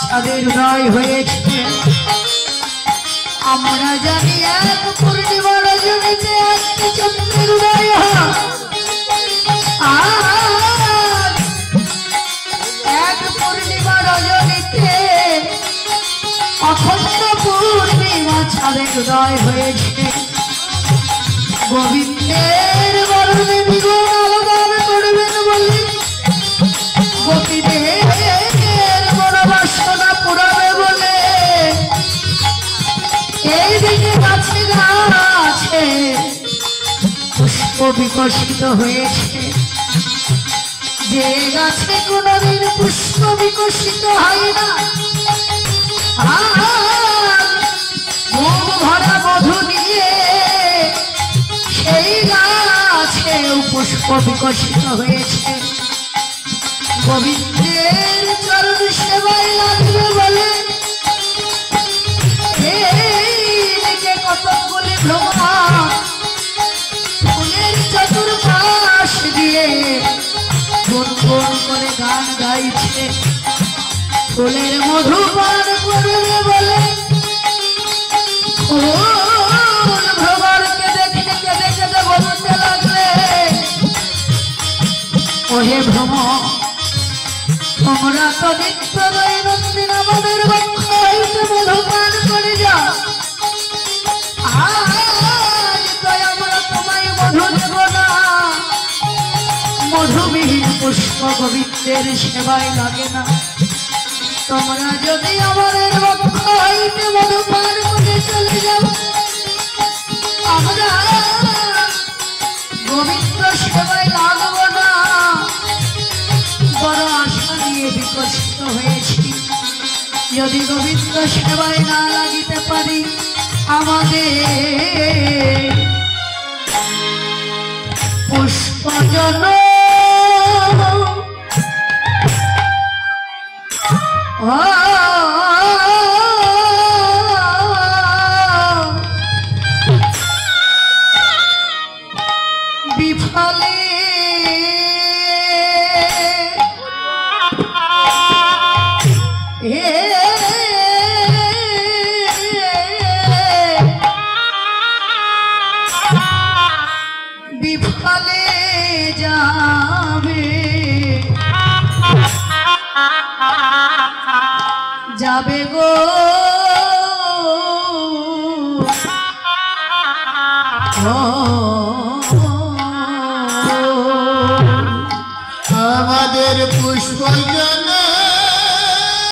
চাঁদের উদয় হয়েছে। আমরা জানি এক পূর্ণিমা রজনীতে আজকে চন্দ্রের উদয় হয়। এক পূর্ণিমা রজনীতে অখণ্ড পূর্ণিমা চাঁদের উদয় হয়েছে। গোবিন্দের বরণে দ্বিগুণ আলোদান করবেন বলে গোপীদের মনোবাসনা পুরাবে বলে এই দিকে গাছে গাছে পুষ্প বিকশিত হয়েছে। যে গাছে কোনদিন পুষ্প বিকশিত হয় না, মুখ ভরা মধু নিয়ে সেই গাছে পুষ্প বিকশিত হয়েছে। গোবিন্দের চরণ সেবায় লাগবে বলে এইদিকে কতগুলি ভ্রমা ফুলের চতুর্পাশ দিয়ে গুনগুন করে গান গাইছে। ফুলের মধু পান করবে বলে ফুল ভ্রমরকে দেখে কেঁদে কেঁদে বলতে লাগলে, ওহে ভ্রমর, তোমরা তো নিত্য দৈনন্দিন আমাদের বক্ষ হইতে মধু পান করে যাও, আজ তো আমরা তোমায় মধু দেব না। মধুবিহীন পুষ্প গোবিন্দের সেবায় লাগে না। তোমরা যদি আমাদের বক্ষ হইতে মধু পান করে চলে যাও, আমরা গোবিন্দ সেবায় লাগবো না। বড় আশা নিয়ে বিকশিত হয়েছি, যদি গোবিন্দ সেবায় না লাগিতে পারি আমাদের পুষ্পজন বিফলে বিফলে যাবে যাবে গো।